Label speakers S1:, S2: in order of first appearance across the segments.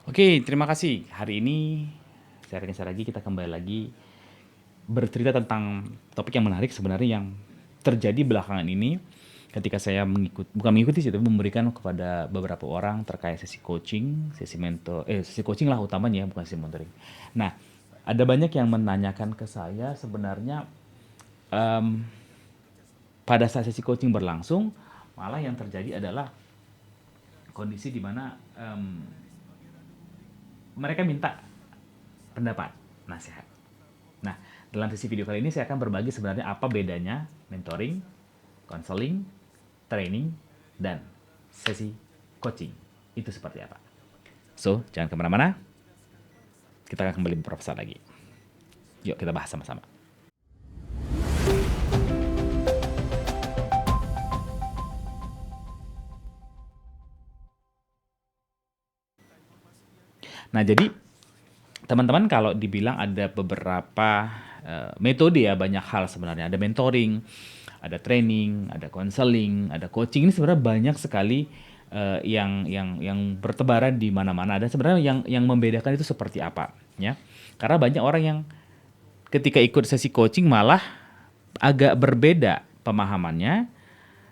S1: Oke, terima kasih. Hari ini share lagi kita kembali lagi bercerita tentang topik yang menarik sebenarnya yang terjadi belakangan ini ketika saya bukan mengikuti sih, tapi memberikan kepada beberapa orang terkait sesi coaching, sesi coaching lah utamanya ya, bukan sesi mentoring. Nah, ada banyak yang menanyakan ke saya sebenarnya em, pada saat sesi coaching berlangsung, malah yang terjadi adalah kondisi di mana mereka minta pendapat, nasihat. Nah, dalam sesi video kali ini saya akan berbagi sebenarnya apa bedanya mentoring, counseling, training, dan sesi coaching. Itu seperti apa. So, jangan kemana-mana, kita akan kembali beberapa saat lagi. Yuk kita bahas sama-sama. Nah, jadi teman-teman kalau dibilang ada beberapa metode ya, banyak hal sebenarnya. Ada mentoring, ada training, ada counseling, ada coaching. Ini sebenarnya banyak sekali yang bertebaran di mana-mana. Dan sebenarnya yang membedakan itu seperti apa, ya? Karena banyak orang yang ketika ikut sesi coaching malah agak berbeda pemahamannya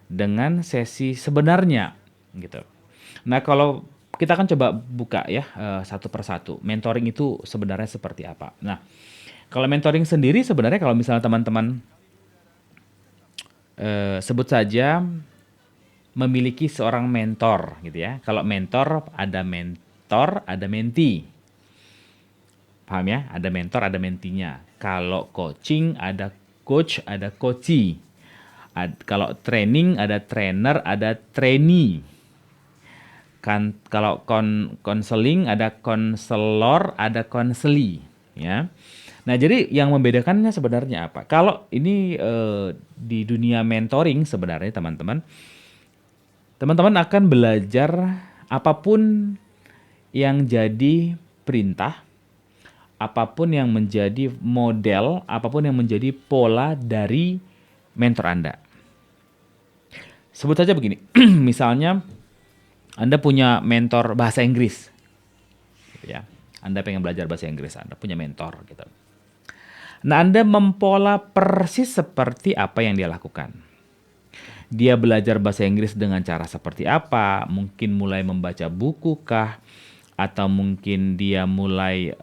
S1: dengan sesi sebenarnya, gitu. Nah, kalau kita akan coba buka ya satu persatu. Mentoring itu sebenarnya seperti apa? Nah, kalau mentoring sendiri sebenarnya kalau misalnya teman-teman sebut saja memiliki seorang mentor gitu ya. Kalau mentor, ada menti. Paham ya? Ada mentor, ada mentinya. Kalau coaching ada coach, ada coachee. Kalau training ada trainer, ada trainee. Kan kalau konseling ada konselor, ada konseli, ya. Nah, jadi yang membedakannya sebenarnya apa? Kalau ini di dunia mentoring sebenarnya teman-teman akan belajar apapun yang jadi perintah, apapun yang menjadi model, apapun yang menjadi pola dari mentor Anda. Sebut saja begini, misalnya Anda punya mentor bahasa Inggris, gitu ya. Anda pengen belajar bahasa Inggris, Anda punya mentor gitu. Nah, Anda mempola persis seperti apa yang dia lakukan. Dia belajar bahasa Inggris dengan cara seperti apa? Mungkin mulai membaca buku kah? Atau mungkin dia mulai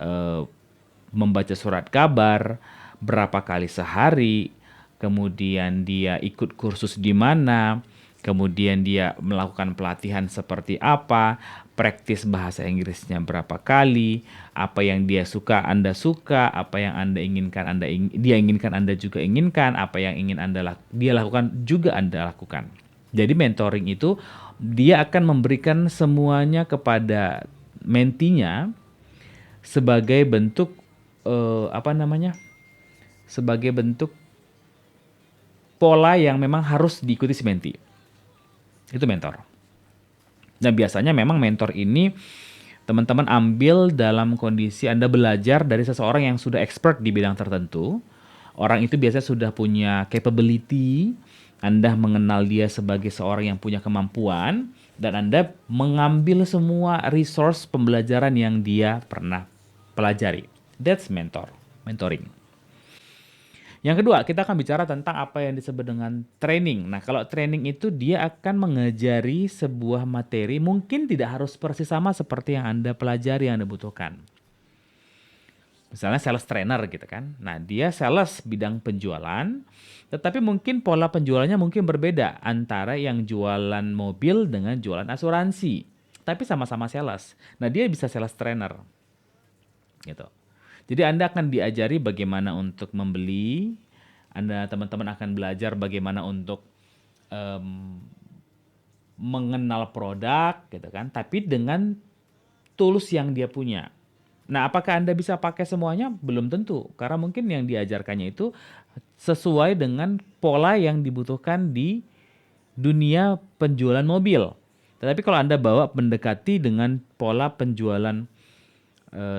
S1: membaca surat kabar berapa kali sehari, kemudian dia ikut kursus di mana, kemudian dia melakukan pelatihan seperti apa, praktis bahasa Inggrisnya berapa kali, apa yang dia suka Anda suka, apa yang Anda inginkan dia inginkan Anda juga inginkan, apa yang ingin dia lakukan juga Anda lakukan. Jadi mentoring itu dia akan memberikan semuanya kepada mentinya sebagai bentuk apa namanya? Sebagai bentuk pola yang memang harus diikuti si menti. Itu mentor. Nah, biasanya memang mentor ini teman-teman ambil dalam kondisi Anda belajar dari seseorang yang sudah expert di bidang tertentu. Orang itu biasanya sudah punya capability, Anda mengenal dia sebagai seorang yang punya kemampuan, dan Anda mengambil semua resource pembelajaran yang dia pernah pelajari. That's mentoring. Yang kedua, kita akan bicara tentang apa yang disebut dengan training. Nah, kalau training itu dia akan mengajari sebuah materi, mungkin tidak harus persis sama seperti yang Anda pelajari, yang Anda butuhkan. Misalnya sales trainer gitu kan. Nah, dia sales bidang penjualan, tetapi mungkin pola penjualannya mungkin berbeda antara yang jualan mobil dengan jualan asuransi. Tapi sama-sama sales. Nah, dia bisa sales trainer gitu. Jadi Anda akan diajari bagaimana untuk membeli, Anda teman-teman akan belajar bagaimana untuk em, mengenal produk gitu kan, tapi dengan tools yang dia punya. Nah, apakah Anda bisa pakai semuanya? Belum tentu, karena mungkin yang diajarkannya itu sesuai dengan pola yang dibutuhkan di dunia penjualan mobil. Tetapi kalau Anda bawa mendekati dengan pola penjualan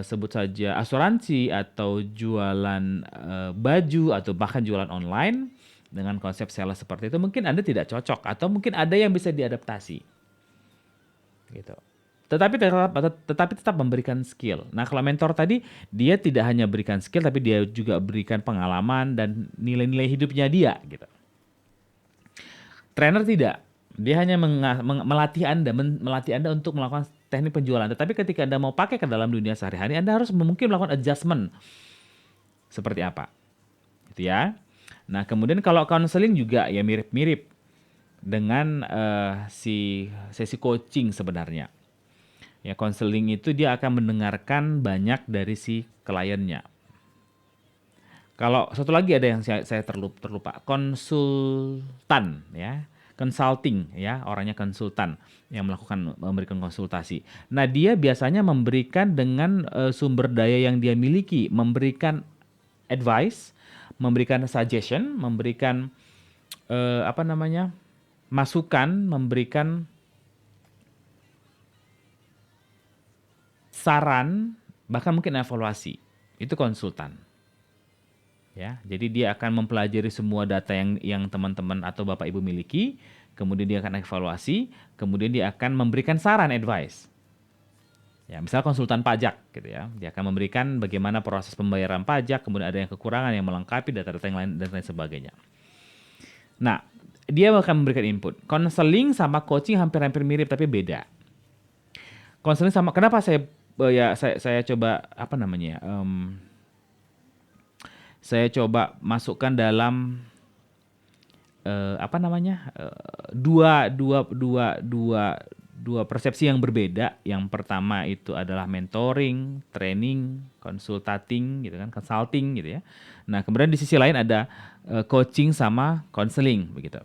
S1: sebut saja asuransi atau jualan baju atau bahkan jualan online dengan konsep sales seperti itu mungkin Anda tidak cocok atau mungkin ada yang bisa diadaptasi gitu. tetapi tetap memberikan skill. Nah, kalau mentor tadi dia tidak hanya berikan skill tapi dia juga berikan pengalaman dan nilai-nilai hidupnya dia gitu. Trainer tidak. Dia hanya melatih Anda untuk melakukan teknik penjualan. Tetapi ketika Anda mau pakai ke dalam dunia sehari-hari, Anda harus mungkin melakukan adjustment seperti apa. Gitu ya. Nah, kemudian kalau counseling juga ya mirip-mirip dengan si sesi coaching sebenarnya. Ya, counseling itu dia akan mendengarkan banyak dari si kliennya. Kalau satu lagi ada yang saya terlupa, konsultan ya, consulting ya, orangnya konsultan yang memberikan konsultasi. Nah, dia biasanya memberikan dengan sumber daya yang dia miliki, memberikan advice, memberikan suggestion, memberikan apa namanya? Masukan, memberikan saran, bahkan mungkin evaluasi. Itu konsultan. Ya, jadi dia akan mempelajari semua data yang teman-teman atau Bapak Ibu miliki, kemudian dia akan evaluasi, kemudian dia akan memberikan saran advice. Ya, misal konsultan pajak gitu ya. Dia akan memberikan bagaimana proses pembayaran pajak, kemudian ada yang kekurangan yang melengkapi data-data yang lain dan lain sebagainya. Nah, dia akan memberikan input. Konseling sama coaching hampir-hampir mirip tapi beda. Konseling sama kenapa saya coba apa namanya? Saya coba masukkan dalam apa namanya? Dua persepsi yang berbeda. Yang pertama itu adalah mentoring, training, consulting gitu kan, consulting gitu ya. Nah, kemudian di sisi lain ada coaching sama counseling begitu.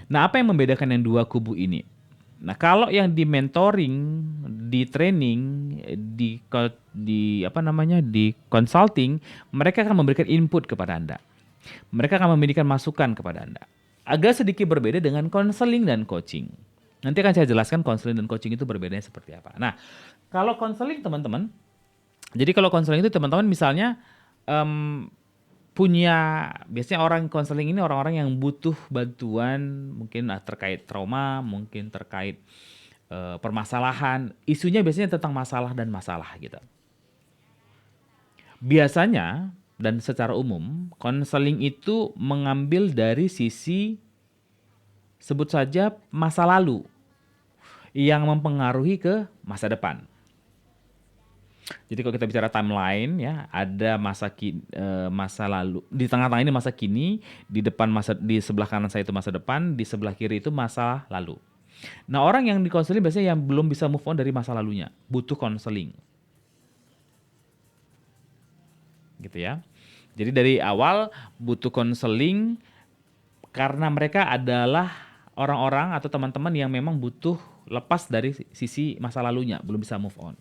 S1: Nah, apa yang membedakan yang dua kubu ini? Nah, kalau yang di mentoring, di training, di apa namanya, di consulting, mereka akan memberikan input kepada Anda. Mereka akan memberikan masukan kepada Anda. Agak sedikit berbeda dengan counseling dan coaching. Nanti akan saya jelaskan counseling dan coaching itu berbedanya seperti apa. Nah, kalau counseling teman-teman, jadi kalau counseling itu teman-teman misalnya biasanya orang konseling ini orang-orang yang butuh bantuan mungkin terkait trauma, mungkin terkait permasalahan, isunya biasanya tentang masalah dan masalah gitu. Biasanya dan secara umum konseling itu mengambil dari sisi sebut saja masa lalu yang mempengaruhi ke masa depan. Jadi kalau kita bicara timeline ya, ada masa lalu, di tengah-tengah ini masa kini, di sebelah kanan saya itu masa depan, di sebelah kiri itu masa lalu. Nah, orang yang dikonseling biasanya yang belum bisa move on dari masa lalunya, butuh konseling. Gitu ya. Jadi dari awal butuh konseling karena mereka adalah orang-orang atau teman-teman yang memang butuh lepas dari sisi masa lalunya, belum bisa move on.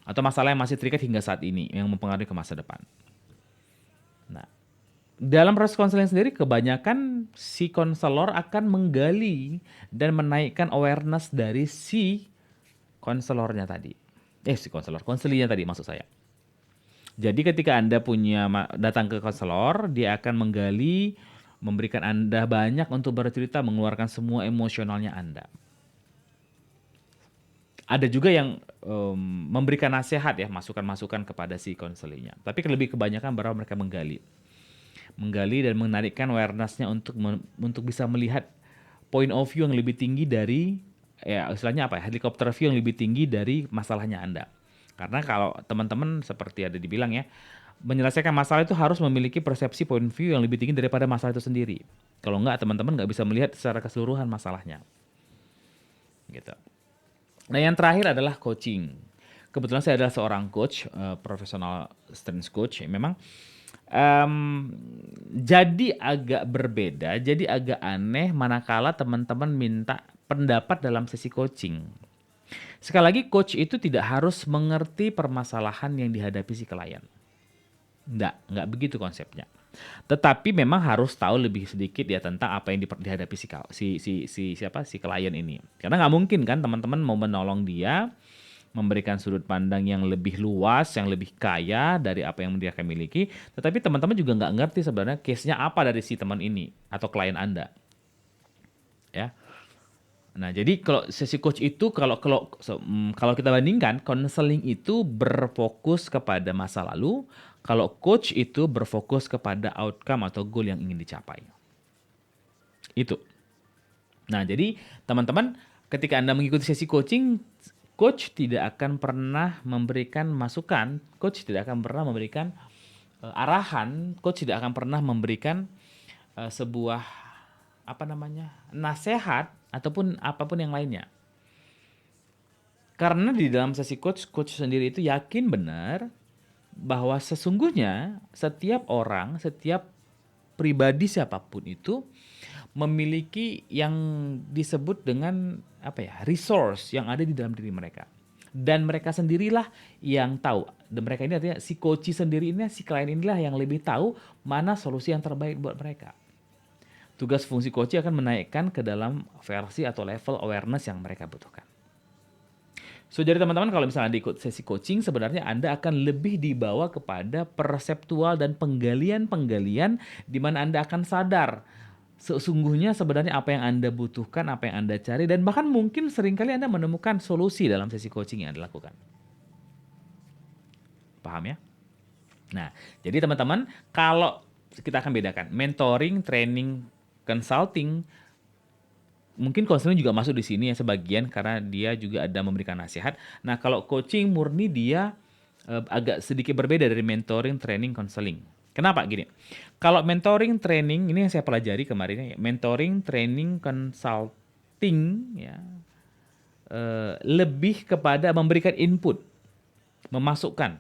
S1: Atau masalah yang masih terikat hingga saat ini yang mempengaruhi ke masa depan. Nah, dalam proses konseling sendiri kebanyakan si konselor akan menggali dan menaikkan awareness dari si konselornya tadi. Konselingnya tadi maksud saya. Jadi ketika Anda datang ke konselor, dia akan menggali, memberikan Anda banyak untuk bercerita, mengeluarkan semua emosionalnya Anda. Ada juga yang memberikan nasihat ya, masukan-masukan kepada si konselingnya. Tapi lebih kebanyakan bahwa mereka menggali dan menarikkan awareness-nya untuk bisa melihat point of view yang lebih tinggi dari ya istilahnya apa ya, helikopter view yang lebih tinggi dari masalahnya Anda. Karena kalau teman-teman seperti ada dibilang ya, menyelesaikan masalah itu harus memiliki persepsi point of view yang lebih tinggi daripada masalah itu sendiri. Kalau enggak, teman-teman nggak bisa melihat secara keseluruhan masalahnya. Gitu. Nah, yang terakhir adalah coaching. Kebetulan saya adalah seorang coach, profesional strength coach. Memang jadi agak berbeda, jadi agak aneh manakala teman-teman minta pendapat dalam sesi coaching. Sekali lagi, coach itu tidak harus mengerti permasalahan yang dihadapi si klien. Nggak begitu konsepnya. Tetapi memang harus tahu lebih sedikit ya tentang apa yang dihadapi si klien ini. Karena nggak mungkin kan teman-teman mau menolong dia, memberikan sudut pandang yang lebih luas, yang lebih kaya dari apa yang dia akan miliki. Tetapi teman-teman juga nggak ngerti sebenarnya case-nya apa dari si teman ini atau klien Anda. Ya. Nah, jadi kalau sesi coach itu kalau kita bandingkan, konseling itu berfokus kepada masa lalu, kalau coach itu berfokus kepada outcome atau goal yang ingin dicapai. Itu. Nah, jadi teman-teman, ketika Anda mengikuti sesi coaching, coach tidak akan pernah memberikan masukan, coach tidak akan pernah memberikan arahan, coach tidak akan pernah memberikan sebuah nasihat ataupun apapun yang lainnya. Karena di dalam sesi coach sendiri itu yakin benar bahwa sesungguhnya setiap orang, setiap pribadi siapapun itu memiliki yang disebut dengan resource yang ada di dalam diri mereka. Dan mereka sendirilah yang tahu. Dan mereka ini artinya si coach sendiri ini, si klien inilah yang lebih tahu mana solusi yang terbaik buat mereka. Tugas fungsi coach akan menaikkan ke dalam versi atau level awareness yang mereka butuhkan. So, jadi teman-teman kalau misalnya Anda ikut sesi coaching, sebenarnya Anda akan lebih dibawa kepada perseptual dan penggalian-penggalian di mana Anda akan sadar sesungguhnya sebenarnya apa yang Anda butuhkan, apa yang Anda cari, dan bahkan mungkin seringkali Anda menemukan solusi dalam sesi coaching yang Anda lakukan. Paham ya? Nah, jadi teman-teman, kalau kita akan bedakan mentoring, training, consulting, mungkin konseling juga masuk di sini ya sebagian karena dia juga ada memberikan nasihat. Nah, kalau coaching murni dia agak sedikit berbeda dari mentoring, training, konseling. Kenapa gini? Kalau mentoring, training ini yang saya pelajari kemarin ya, mentoring, training, consulting ya lebih kepada memberikan input, memasukkan.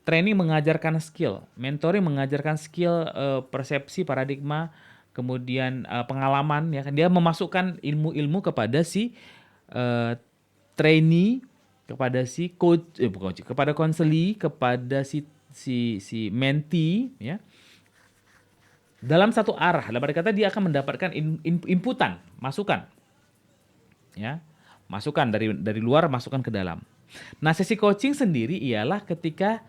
S1: Training mengajarkan skill, mentoring mengajarkan skill, persepsi, paradigma, kemudian pengalaman ya kan, dia memasukkan ilmu-ilmu kepada si trainee, kepada si coach, kepada konseli, kepada si mentee ya. Dalam satu arah, dalam arti kata dia akan mendapatkan inputan, masukan. Ya. Masukan dari luar, masukan ke dalam. Nah, sesi coaching sendiri ialah ketika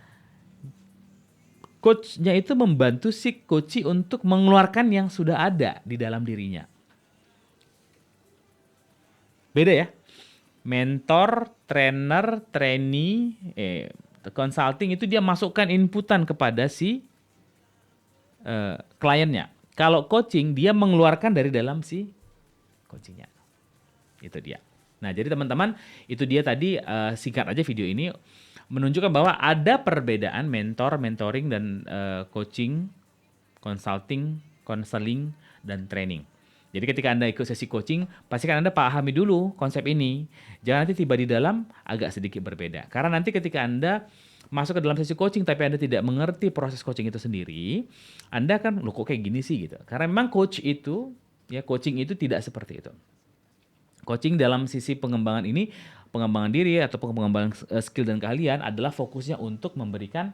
S1: coach-nya itu membantu si coachee untuk mengeluarkan yang sudah ada di dalam dirinya. Beda ya. Mentor, trainer, trainee, consulting itu dia masukkan inputan kepada si kliennya. Kalau coaching dia mengeluarkan dari dalam si coachingnya. Itu dia. Nah, jadi teman-teman, itu dia tadi singkat aja video ini menunjukkan bahwa ada perbedaan mentor, mentoring, dan coaching, consulting, counseling, dan training. Jadi ketika Anda ikut sesi coaching, pastikan Anda pahami dulu konsep ini. Jangan nanti tiba di dalam agak sedikit berbeda. Karena nanti ketika Anda masuk ke dalam sesi coaching tapi Anda tidak mengerti proses coaching itu sendiri, Anda kan, loh kok kayak gini sih gitu. Karena memang coaching itu tidak seperti itu. Coaching dalam sisi pengembangan ini, pengembangan diri atau pengembangan skill dan keahlian adalah fokusnya untuk memberikan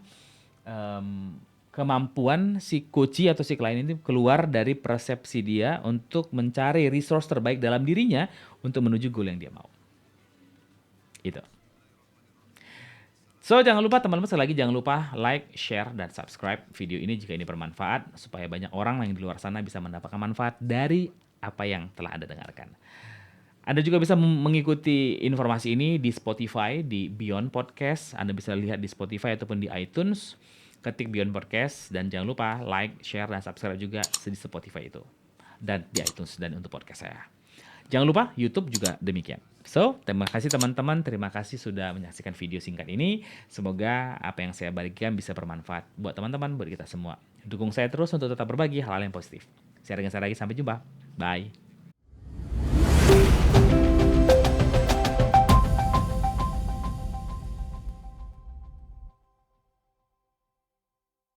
S1: kemampuan si coachee atau si klien ini keluar dari persepsi dia untuk mencari resource terbaik dalam dirinya untuk menuju goal yang dia mau. Itu. So, jangan lupa teman-teman, sekali lagi jangan lupa like, share, dan subscribe video ini jika ini bermanfaat supaya banyak orang yang di luar sana bisa mendapatkan manfaat dari apa yang telah Anda dengarkan. Anda juga bisa mengikuti informasi ini di Spotify, di Beyond Podcast. Anda bisa lihat di Spotify ataupun di iTunes. Ketik Beyond Podcast. Dan jangan lupa like, share, dan subscribe juga di Spotify itu. Dan di iTunes dan untuk podcast saya. Jangan lupa YouTube juga demikian. So, terima kasih teman-teman. Terima kasih sudah menyaksikan video singkat ini. Semoga apa yang saya bagikan bisa bermanfaat buat teman-teman, buat kita semua. Dukung saya terus untuk tetap berbagi hal-hal yang positif. Saya lagi sampai jumpa. Bye.